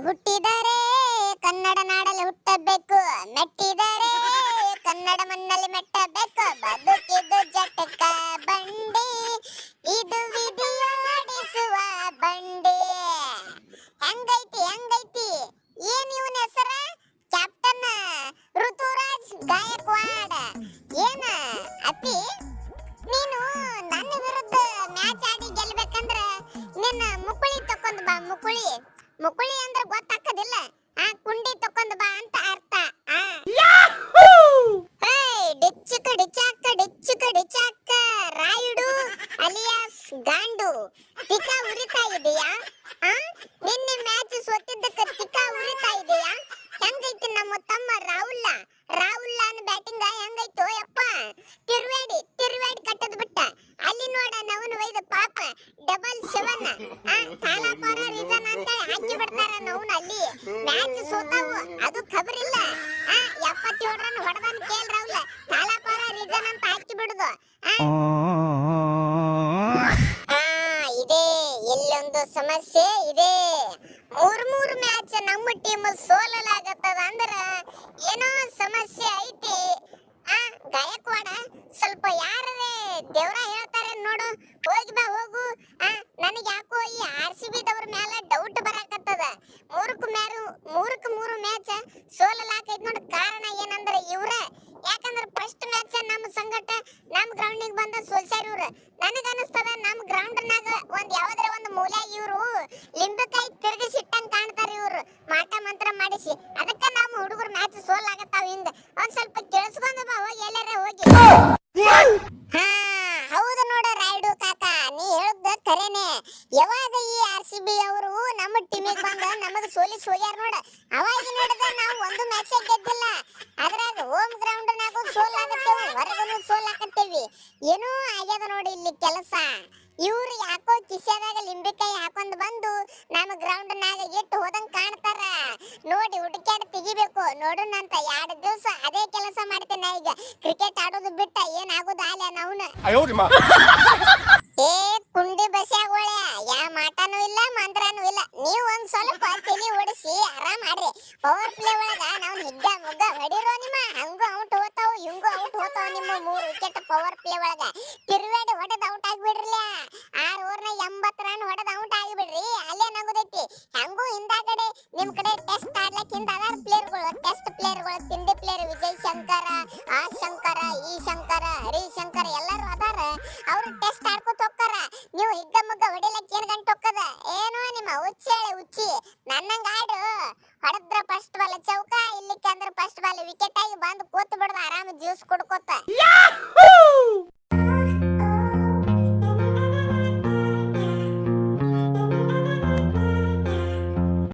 ಹುಟ್ಟಿದರೆ ಕನ್ನಡ ನಾಡಲ್ಲಿ ಹುಟ್ಟಬೇಕು, ಮೆಟ್ಟಿದರೆ ಕನ್ನಡ ಮಣ್ಣಲ್ಲಿ ಮೆಟ್ಟಬೇಕು. ಬದುಕಿದು ಜಟಕ ಬಂಡಿ, ಇದು ವಿಧಿಯೋಡಿಸುವ ಬಂಡಿ. ಹೆಂಗೈತಿ ಹೆಂಗೈತಿ? ಏನ್ ಇವನ ಹೆಸರ? ಕ್ಯಾಪ್ಟನ್ ಋತುರಾಜ್ ಗಾಯಕ್ವಾಡ್. ಏನ ಅತಿ ನೀನು ನನ್ನ ವಿರುದ್ಧ ಮ್ಯಾಚ್ ಆಡಿ ಗೆಲ್ಬೇಕಂದ್ರ ನಿನ್ನ ಮುಕುಳಿ ತಕೊಂಡ್ ಬಾ. ಮುಕುಳಿ ಅಂದ್ರೆ ಗೊತ್ತಾಕದಿಲ್ಲ, ಆ ಕುಂಡಿ ತಕೊಂಡ್ ಬಾ ಅಂತ ಅರ್ಥ. ಡಿಚ್ಚಕ ರಾಯುಡು ಅಲಿಯಾಸ್ ಗಾಂಡು. ತಿಕಾ ಉರಿತಾ ಇದೆಯಾ? ನಿನ್ನೆ ಮ್ಯಾಚ್ ಸೋತಿದ್ದಕ್ಕೆ ತಿಕಾ ಉರಿತಾ ಇದೆಯಾ? ಹೆಂಗೈತಿ ನಮ್ಮ ತಮ್ಮ ರಾಹುಲ್ ಬ್ಯಾಟಿಂಗ್ ಹೆಂಗೈತೋ ಯಪ್ಪ? ತಿರ್ವೇಡಿ ಕಟ್ಟದ್ ಬಿಟ್ಟ. ಅಲ್ಲಿ ನೋಡ ನವನು ಒಯ್ದ ಪಾಪ ಡಬಲ್ 7 ತಾಲಾಪಾರ ರೀಸನ್ ಅಂತ ಹಾಕಿ ಬಿಡ್ತಾರ. ನವನು ಅಲ್ಲಿ ಮ್ಯಾಚ್ ಸೋತಾವು, ಅದು ಖಬರಿಲ್ಲ. 77 ರನ್ ಹೊಡೆದನ್ ಕೇಳ್ ರಾಹುಲ್, ತಾಲಾಪಾರ ರೀಸನ್ ಅಂತ ಹಾಕಿ ಬಿಡುದು. ಇದೆ ಇಲ್ಲೊಂದು ಸಮಸ್ಯೆ ಇದೆ. ಮೂರ್ ಮ್ಯಾಚ್ ನಮ್ಮ ಟೀಮ್ ಸೋಲಲಾಗತ್ತದ ಅಂದ್ರ ಏನೋ ಸಮಸ್ಯೆ ಐತಿ. ಗಾಯಕ್ವಾಡ ಸ್ವಲ್ಪ ಯಾರೇ ದೇವ್ರ ಹೇಳ್ತಾರೆ ನೋಡು, ಹೋಗಿ ಬಾ ಹೋಗು. ನನಗೆ ಯಾಕೋ ಈ RCB ದವ್ರ ಮೇಲೆ ಡೌಟ್ ಬರಾಕತ್ತದ. ಮೂರಕ್ಕೆ ಮೂರು ಮ್ಯಾಚ್ ಸೋಲಲಾಕೈತಿ ನೋಡು. ಕಾರಣ ಏನಂದ್ರೆ ಇವ್ರ, ಯಾಕಂದ್ರೆ ಫಸ್ಟ್ ಮ್ಯಾಚ್ ನಮ್ಮ ಸಂಗಟ ನಮ್ಮ ಗ್ರೌಂಡಿಗೆ ಬಂದ ಸೋಲ್ಸಾರ ಇವ್ರ. ನನಗ ಅನಿಸ್ತದ ನಮ್ಮ ಗ್ರೌಂಡ್ನಾಗ ಯಾವ್ದಾರ ಒಂದು ಮೂಲ್ಯಾಗ ಇವ್ರು ಲಿಂಬೆಕಾಯಿ ತಿರುಗಿಸಿಟ್ಟಂಗ್ ಕಾಣ್ತಾರ ಇವ್ರು, ಮಾಟ ಮಂತ್ರ ಮಾಡಿಸಿ. ಅದಕ್ಕ ನಮ್ಮ ಹುಡುಗರು ಮ್ಯಾಚ್ ಸೋಲಾಗತ್ತಾವ. ಹಿಂಗ ಒಂದ್ ಸ್ವಲ್ಪ ಕೇಳಿಸ್ಕೊಂಡ್ ಬಾ ಹೋಗಿ, ಎಲ್ಲಾರ ಹೋಗಿ. ಹೌದು ನೋಡ ರಾಯ್ಡು ಕಾಕ, ನೀ ಹೇಳದ್ದ ಖರೇನೆ. ಯಾವಾಗ ಈ RCB ಅವರು ನಮ್ಮ ಟೀಮಿಗೆ ಬಂದ ನಮಗ ಸೋಲಿಸಿ ಹೋಗ್ಯಾರ ನೋಡ, ಅವಾಗ ನೋಡಿದ ನಾವು ಒಂದು ಮ್ಯಾಚ್ ಗೆದ್ದಿಲ್ಲ. ಅದ್ರಾಗ ಹೋಮ್ ಗ್ರೌಂಡ್ ನಾಗೂ ಸೋಲಾಗತ್ತೇವೆ, ಹೊರಗೂ ಸೋಲಾಕತ್ತೇವಿ. ಏನೋ ಆಗ್ಯದ ನೋಡಿ ಇಲ್ಲಿ ಕೆಲಸ. ಇವ್ರು ಯಾಕೋ ಕಿಸೆದಾಗ ಲಿಂಬೆಕಾಯಿ ಹಾಕೊಂಡ್ ಬಂದು ನಮ್ಮ ಗ್ರೌಂಡ್ ನಾಗ ಇಟ್ಟು ಹೋದಂಗ್ ಕಾಣ್ತಾರ. ನೋಡಿ ಹುಡುಕ್ಯಾಡ್ ತೆಗಿಬೇಕು ನೋಡೋಣಂತ. 2 ದಿವಸ ಅದೇ ಕೆಲಸ ಮಾಡ್ತೇನೆ ಈಗ. ಕ್ರಿಕೆಟ್ ಆಡೋದು ಬಿಟ್ಟ ಏನಾಗೋದು ಆಲ ನಾವ್ನ. ಏ ಕುಂಡಿ ಬಸ್ಯಾಗೋಳೆ, ಯಾ ಮಾಟನೂ ಇಲ್ಲ ಮಂತ್ರನೂ ಇಲ್ಲ. ನೀವು ಒಂದ್ ಸ್ವಲ್ಪ ತಲೆ ಓಡಿಸಿ ಆರಾಮ್ ಆಡ್ರಿ. ಪವರ್ ಪ್ಲೇ ಒಳಗ ನಾವು ಹಿಗ್ಗ ಮುಗ್ಗ ಹೊಡಿರೋ ನಿಮ್ಮ. ಹಂಗೂ ಔಟ್ ಹೋತಾವು, ಹಿಂಗೂ ಔಟ್ ಹೋತಾವು. ನಿಮ್ಮ 3 ವಿಕೆಟ್ ಪವರ್ ಪ್ಲೇ ಒಳಗ ತಿರುವೇಡಿ ಹೊಡೆದ್ ಔಟ್ ಆಗ್ಬಿಡ್ರಲ್ಲ. 6 ಓವರ್ನ 80 ರನ್ ಹೊಡೆದ್ ಔಟ್ ಆಗಿಬಿಡ್ರಿ. ಅಲ್ಲೇನಾಗೋದೈತಿ? ಹೆಂಗೂ ಹಿಂದಾಗಡೆ ನಿಮ್ ಕಡೆ ಟೆಸ್ಟ್ ಆಡ್ಲಕ್ ಹಿಂದ ಅದಾರ ಪ್ಲೇಯರ್ಗಳು, ಟೆಸ್ಟ್ ಪ್ಲೇಯರ್ಗಳು, ತಿಂಡಿ ಪ್ಲೇಯರ್ ವಿಜಯ್ ಶಂಕರ, ಆ ಶಂಕರ, ಈ ಶಂಕರ, ಹರಿಶಂಕರ ಎಲ್ಲರೂ ಅದಾರ. ಅವ್ರು ಟೆಸ್ಟ್ ಆಡ್ಕೊತ ಹೋಗ್ತಾರ. ನೀವು ಹಿಗ್ಗ ಮುಗ್ಗ ಹೊಡಿಲಕ್ ಏನ್ ಗಂಟೆ ಹೋಗ್ತದ? ಏನೋ ನಿಮ್ಮ ಹುಚ್ಚಿ ನನ್ನಂಗ ಆಡು. ಹೊಡೆದ್ರ ಫಸ್ಟ್ ಬಾಲ್ ಚೌಕ, ಇಲ್ಲಿಕ್ಕೆ ಅಂದ್ರೆ ಫಸ್ಟ್ ಬಾಲ್ ವಿಕೆಟ್ ಆಗಿ ಬಂದು ಕೂತ್ ಬಿಡೋದು ಆರಾಮ ಜ್ಯೂಸ್ ಕುಡ್ಕೋತ.